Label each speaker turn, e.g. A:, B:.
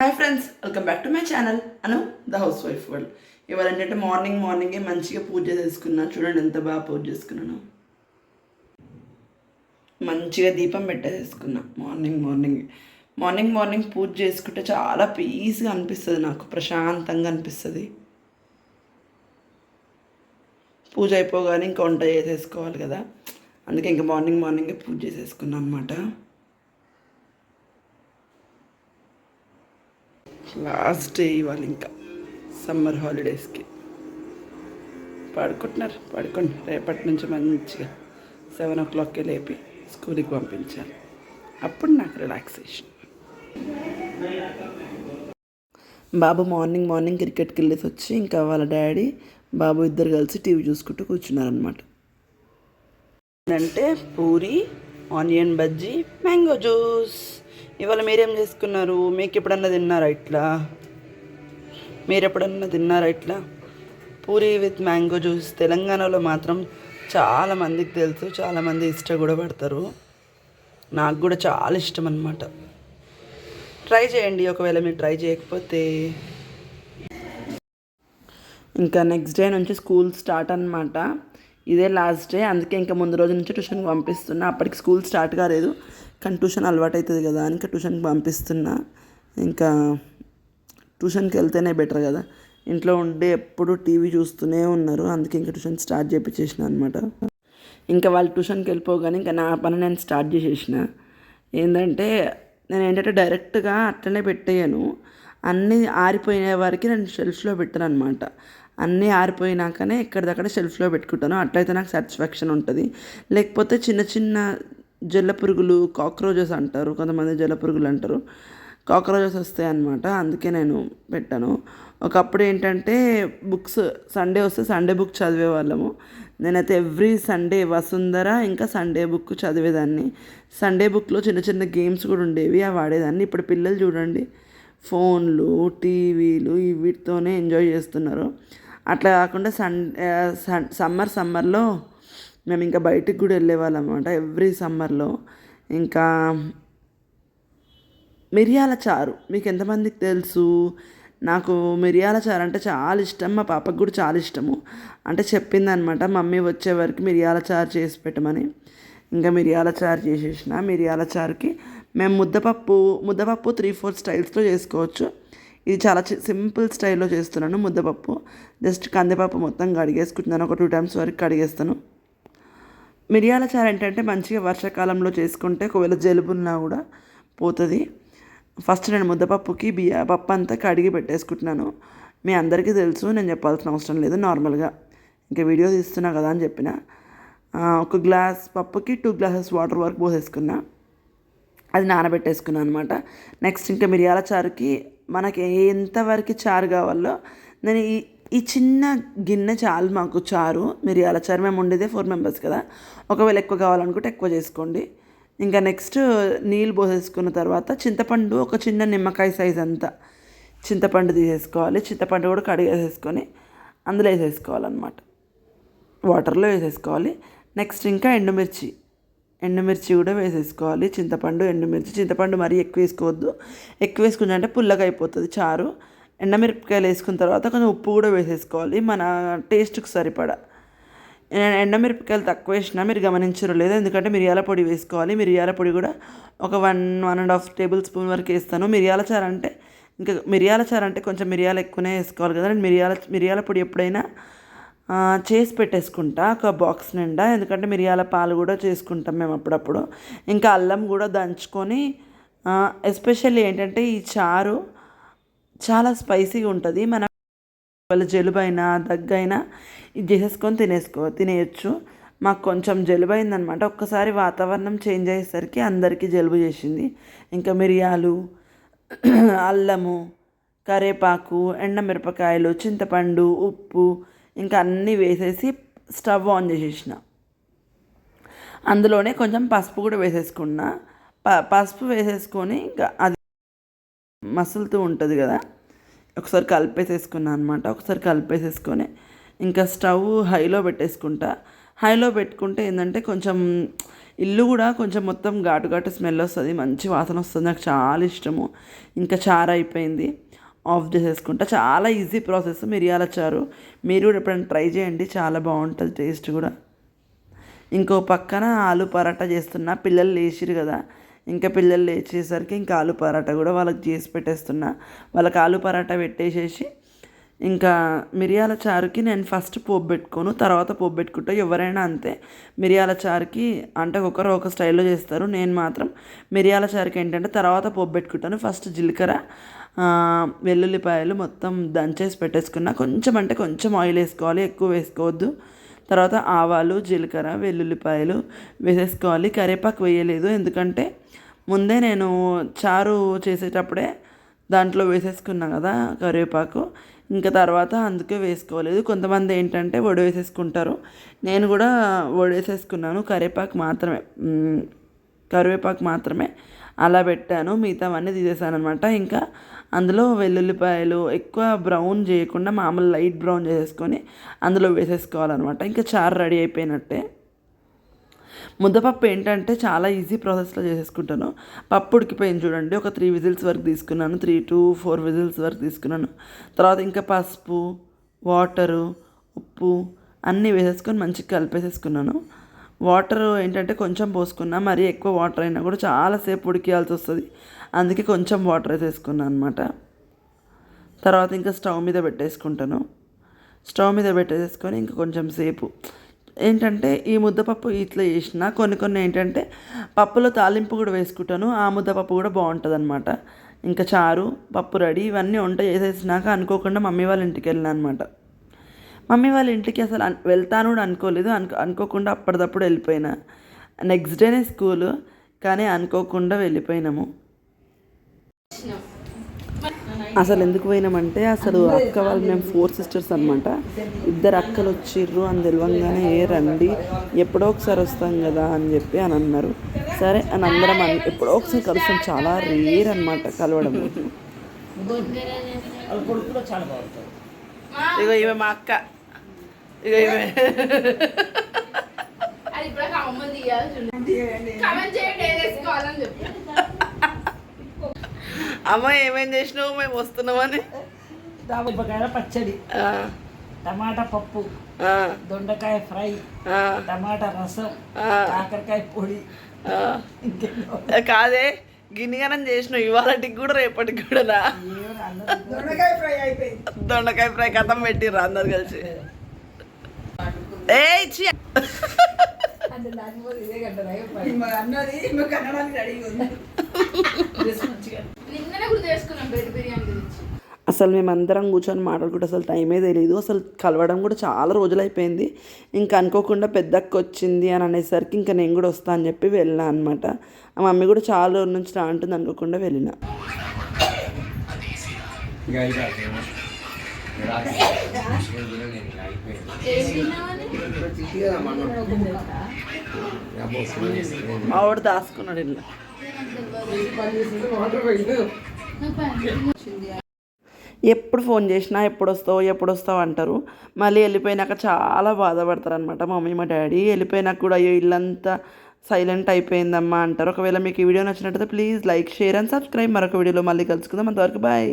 A: Hi friends, welcome back to my channel Anu the house wife world. ఇవాళ ఏంటంటే మార్నింగే మంచిగా పూజ చేసుకున్నాను. చూడండి ఎంత బాగా పూజ చేసుకున్నాను. మంచిగా దీపం పెట్టేసుకున్నా. మార్నింగ్ పూజ చేసుకుంటే చాలా పీస్గా అనిపిస్తుంది, నాకు ప్రశాంతంగా అనిపిస్తుంది. పూజ అయిపోగానే ఇంకా వంట చేసేసుకోవాలి కదా, అందుకే ఇంకా మార్నింగే పూజ చేసేసుకున్నాను అనమాట. లాస్ట్ డే ఇవాళ ఇంకా సమ్మర్ హాలిడేస్కి పడుకోండి. రేపటి నుంచి మంచిగా 7 o'clockకే లేపి స్కూల్కి పంపించాలి. అప్పుడు నాకు రిలాక్సేషన్. బాబు మార్నింగ్ క్రికెట్కి వెళ్ళేసి వచ్చి ఇంకా వాళ్ళ డాడీ బాబు ఇద్దరు కలిసి టీవీ చూసుకుంటూ కూర్చున్నారనమాట. అంటే puri, onion bajji, mango juice. ఇవాళ మీరేం చేసుకున్నారు? మీకు ఎప్పుడన్నా తిన్నారా ఇట్లా పూరి విత్ మ్యాంగో జ్యూస్? తెలంగాణలో మాత్రం చాలామందికి తెలుసు, చాలామంది ఇష్టం కూడా పడతారు. నాకు కూడా చాలా ఇష్టం అన్నమాట. ట్రై చేయండి ఒకవేళ మీరు ట్రై చేయకపోతే. ఇంకా నెక్స్ట్ డే నుంచి స్కూల్ స్టార్ట్ అనమాట. ఇదే లాస్ట్ డే, అందుకే ఇంకా ముందు రోజు నుంచి ట్యూషన్కి పంపిస్తున్నా. అప్పటికి స్కూల్ స్టార్ట్ కాలేదు, కానీ ట్యూషన్ అలవాటు అవుతుంది కదా అని ఇంకా ట్యూషన్కి పంపిస్తున్నా. ఇంకా ట్యూషన్కి వెళ్తేనే బెటర్ కదా, ఇంట్లో ఉండే ఎప్పుడు టీవీ చూస్తూనే ఉన్నారు. అందుకే ఇంకా ట్యూషన్ స్టార్ట్ చేయించేసిన అనమాట. ఇంకా వాళ్ళు ట్యూషన్కి వెళ్ళిపోగానే ఇంకా నా పని నేను స్టార్ట్ చేసేసిన. నేను డైరెక్ట్గా అట్లనే పెట్టేయను. అన్నీ ఆరిపోయిన వరకు నేను షెల్ఫ్లో పెట్టాను అనమాట. అన్నీ ఆరిపోయినాకనే ఎక్కడిదక్కడ షెల్ఫ్లో పెట్టుకుంటాను. అట్లయితే నాకు సాటిస్ఫాక్షన్ ఉంటుంది. లేకపోతే చిన్న చిన్న జల్ల పురుగులు, కాక్రోచెస్ అంటారు కొంతమంది, జల్ల పురుగులు అంటారు, కాక్రోచెస్ వస్తాయి అన్నమాట. అందుకే నేను పెట్టాను. ఒకప్పుడు ఏంటంటే బుక్స్ సండే వస్తే సండే బుక్ చదివేవాళ్ళము. నేనైతే ఎవ్రీ సండే వసుంధర ఇంకా సండే బుక్ చదివేదాన్ని. సండే బుక్లో చిన్న చిన్న గేమ్స్ కూడా ఉండేవి, అవి ఆడేదాన్ని. ఇప్పుడు పిల్లలు చూడండి, ఫోన్లు, టీవీలు వీటితోనే ఎంజాయ్ చేస్తున్నారు. అట్లా కాకుండా సమ్మర్లో మేము ఇంకా బయటికి కూడా వెళ్ళేవాళ్ళం అనమాట. ఎవ్రీ సమ్మర్లో ఇంకా మిరియాల చారు మీకు ఎంతమందికి తెలుసు? నాకు మిరియాల చారు అంటే చాలా ఇష్టం, మా పాపకు కూడా చాలా ఇష్టము. అంటే చెప్పిందనమాట, మమ్మీ వచ్చే వరకు మిరియాల చారు చేసి పెట్టమని. ఇంకా మిరియాల చారు చేసేసిన. మిరియాల చారుకి మేము ముద్దపప్పు 3-4 స్టైల్స్లో చేసుకోవచ్చు. ఇది చాలా సింపుల్ స్టైల్లో చేస్తున్నాను. ముద్దపప్పు జస్ట్ కందిపప్పు మొత్తం కడిగేసుకుంటున్నాను, ఒక 2 times వరకు కడిగేస్తాను. మిరియాల చారు ఏంటంటే మంచిగా వర్షాకాలంలో చేసుకుంటే ఒకవేళ జలుబున్నా కూడా పోతుంది. ఫస్ట్ నేను ముద్దపప్పుకి పప్పు అంతా కడిగి పెట్టేసుకుంటున్నాను. మీ అందరికీ తెలుసు, నేను చెప్పాల్సిన అవసరం లేదు. నార్మల్గా ఇంకా వీడియో తీస్తున్నా కదా అని చెప్పిన. 1 గ్లాస్ పప్పుకి 2 glasses వాటర్ వరకు పోసేసుకున్నా. అది నానబెట్టేసుకున్నాను అనమాట. నెక్స్ట్ ఇంకా మిరియాల చారుకి మనకి ఎంతవరకు చారు కావాలో, నేను ఈ చిన్న గిన్నె చాలు మాకు చారు, మిరియాల చారు. మేము ఉండేదే 4 members కదా, ఒకవేళ ఎక్కువ కావాలనుకుంటే ఎక్కువ చేసుకోండి. ఇంకా నెక్స్ట్ నీళ్ళు పోసేసుకున్న తర్వాత చింతపండు, ఒక చిన్న నిమ్మకాయ సైజ్ అంతా చింతపండు తీసేసుకోవాలి. చింతపండు కూడా కడిగేసేసుకొని అందులో వేసేసుకోవాలన్నమాట, వాటర్లో వేసేసుకోవాలి. నెక్స్ట్ ఇంకా ఎండుమిర్చి కూడా వేసేసుకోవాలి. చింతపండు మరీ ఎక్కువ వేసుకోవద్దు. ఎక్కువ వేసుకుంటే పుల్లగా అయిపోతుంది చారు. ఎండమిరపకాయలు వేసుకున్న తర్వాత కొంచెం ఉప్పు కూడా వేసేసుకోవాలి, మన టేస్ట్కి సరిపడా. నేను ఎండమిరపకాయలు తక్కువ వేసినా మీరు గమనించరు లేదు, ఎందుకంటే మిరియాల పొడి వేసుకోవాలి. మిరియాల పొడి కూడా ఒక 1-1.5 tablespoon వరకు వేస్తాను. మిరియాల చారు అంటే కొంచెం మిరియాలు ఎక్కువనే వేసుకోవాలి కదా. నేను మిరియాల పొడి ఎప్పుడైనా చేసి పెట్టేసుకుంటా ఒక బాక్స్ నిండా, ఎందుకంటే మిరియాల పాలు కూడా చేసుకుంటాం మేము అప్పుడప్పుడు. ఇంకా అల్లం కూడా దంచుకొని, ఎస్పెషల్లీ ఏంటంటే ఈ చారు చాలా స్పైసీగా ఉంటుంది. మన వాళ్ళ జలుబైనా దగ్గైనా ఇది చేసేసుకొని తినేయచ్చు. మాకు కొంచెం జలుబు అయిందనమాట. ఒక్కసారి వాతావరణం చేంజ్ అయ్యేసరికి అందరికీ జలుబు చేసింది. ఇంకా మిరియాలు, అల్లము, కరివేపాకు, ఎండమిరపకాయలు, చింతపండు, ఉప్పు ఇంకా అన్నీ వేసేసి స్టవ్ ఆన్ చేసేసిన. అందులోనే కొంచెం పసుపు కూడా వేసేసుకున్నా. పసుపు వేసేసుకొని ఇంకా అది మసులుతూ ఉంటుంది కదా, ఒకసారి కలిపేసేసుకున్నాను అనమాట. ఒకసారి కలిపేసేసుకొని ఇంకా స్టవ్ హైలో పెట్టేసుకుంటా. హైలో పెట్టుకుంటే ఏంటంటే కొంచెం ఇల్లు కూడా కొంచెం మొత్తం ఘాటు ఘాటు స్మెల్ వస్తుంది, మంచి వాసన వస్తుంది. నాకు చాలా ఇష్టము. ఇంకా చారు అయిపోయింది, ఆఫ్ చేసేసుకుంటా. చాలా ఈజీ ప్రాసెస్ మిరియాల చారు. మీరు కూడా ఎప్పుడైనా ట్రై చేయండి, చాలా బాగుంటుంది టేస్ట్ కూడా. ఇంకో పక్కన ఆలు పరాటా చేస్తున్నా. పిల్లలు లేచిరు కదా, ఇంకా పిల్లలు లేచేసరికి ఇంకా ఆలు పరాటా కూడా వాళ్ళకి చేసి పెట్టేస్తున్నా. వాళ్ళకి ఆలు పరాటా పెట్టేసేసి ఇంకా మిరియాల చారుకి నేను ఫస్ట్ పోపు పెట్టుకోను, తర్వాత పోపు పెట్టుకుంటా. ఎవరైనా అంతే, మిరియాల చారుకి అంటే ఒకరు ఒక స్టైల్లో చేస్తారు. నేను మాత్రం మిరియాల చారుకి ఏంటంటే తర్వాత పోపు పెట్టుకుంటాను. ఫస్ట్ జీలకర్ర, వెల్లుల్లిపాయలు మొత్తం దంచేసి పెట్టేసుకున్నా. కొంచెం అంటే కొంచెం ఆయిల్ వేసుకోవాలి, ఎక్కువ వేసుకోవద్దు. తర్వాత ఆవాలు, జీలకర్ర, వెల్లుల్లిపాయలు వేసేసుకోవాలి. కరివేపాకు వేయలేదు, ఎందుకంటే ముందే నేను చారు చేసేటప్పుడే దాంట్లో వేసేసుకున్నా కదా కరివేపాకు. ఇంకా తర్వాత అందుకే వేసుకోలేదు. కొంతమంది ఏంటంటే వడి వేసేసుకుంటారు, నేను కూడా వడి వేసేసుకున్నాను. కరివేపాకు మాత్రమే అలా పెట్టాను, మిగతావన్నీ తీసేసాను అనమాట. ఇంకా అందులో వెల్లుల్లిపాయలు ఎక్కువ బ్రౌన్ చేయకుండా మామూలు లైట్ బ్రౌన్ చేసేసుకొని అందులో వేసేసుకోవాలన్నమాట. ఇంకా చారు రెడీ అయిపోయినట్టే. ముద్దపప్పు ఏంటంటే చాలా ఈజీ ప్రాసెస్లో చేసేసుకుంటాను. పప్పు ఉడికిపోయింది చూడండి, ఒక 3 విజిల్స్ వరకు తీసుకున్నాను, 3 to 4 విజిల్స్ వరకు తీసుకున్నాను. తర్వాత ఇంకా పసుపు, వాటరు, ఉప్పు అన్నీ వేసేసుకొని మంచిగా కలిపేసేసుకున్నాను. వాటర్ ఏంటంటే కొంచెం పోసుకున్నా, మరీ ఎక్కువ వాటర్ అయినా కూడా చాలాసేపు ఉడికేయాల్సి వస్తుంది, అందుకే కొంచెం వాటర్ వేసేసుకున్నాను అనమాట. తర్వాత ఇంకా స్టవ్ మీద పెట్టేసుకొని ఇంకా కొంచెం సేపు ఏంటంటే ఈ ముద్దపప్పు ఇట్లా చేసిన కొన్ని ఏంటంటే పప్పులో తాలింపు కూడా వేసుకుంటాను, ఆ ముద్దపప్పు కూడా బాగుంటుంది అనమాట. ఇంకా చారు, పప్పు రెడీ. ఇవన్నీ వంట చేసేసినాక అనుకోకుండా మమ్మీ వాళ్ళ ఇంటికి వెళ్ళినా అనమాట. మమ్మీ వాళ్ళ ఇంటికి అసలు వెళ్తాను కూడా అనుకోలేదు, అనుకోకుండా అప్పటిదప్పుడు వెళ్ళిపోయినా. నెక్స్ట్ డేనే స్కూలు, కానీ అనుకోకుండా వెళ్ళిపోయినాము. అసలు ఎందుకు పోయినామంటే అసలు అక్క వాళ్ళు మేము 4 sisters అనమాట. 2 అక్కలు వచ్చిర్రు అని తెలియంగానే రండి ఎప్పుడో ఒకసారి వస్తాం కదా అని చెప్పి అని అన్నారు. సరే అని అందరం ఎప్పుడో ఒకసారి కలుస్తాం, చాలా రేర్ అనమాట కలవడం. ఇగో ఇవే మా అక్క, ఇగో ఇవే అమ్మ ఏమేం చేసినావు మేము వస్తున్నామని.
B: దాబకాయ పచ్చడి, టమాటా పప్పు, దొండకాయ ఫ్రై, టమాటా రసం, కాకరకాయ పొడి.
A: కాదే గిన్నెగానం చేసినావు ఇవాళకి కూడా రేపటికి కూడా. దొండకాయ ఫ్రై కథం పెట్టిర్రు అందరు కలిసి. అసలు మేమందరం కూర్చొని మాట్లాడుకుంటే అసలు టైమే తెలియదు. అసలు కలవడం కూడా చాలా రోజులు అయిపోయింది. ఇంకా అనుకోకుండా పెద్దక్క వచ్చింది అని అనేసరికి ఇంకా నేను కూడా వస్తా అని చెప్పి వెళ్ళినా అనమాట. ఆ మమ్మీ కూడా చాలా రోజుల నుంచి రా అంటుంది, అనుకోకుండా వెళ్ళిన. మావాడు దాసుకున్నాడు ఇలా. ఎప్పుడు ఫోన్ చేసినా ఎప్పుడు వస్తావు అంటారు. మళ్ళీ వెళ్ళిపోయినాక చాలా బాధపడతారు అనమాట మమ్మీ మా డాడీ. వెళ్ళిపోయినాక కూడా అయ్యో ఇల్లంతా సైలెంట్ అయిపోయిందమ్మా అంటారు. ఒకవేళ మీకు ఈ వీడియో నచ్చినట్టయితే please like, share and subscribe. మరొక వీడియోలో మళ్ళీ కలుసుకుందాం. అంతవరకు బాయ్.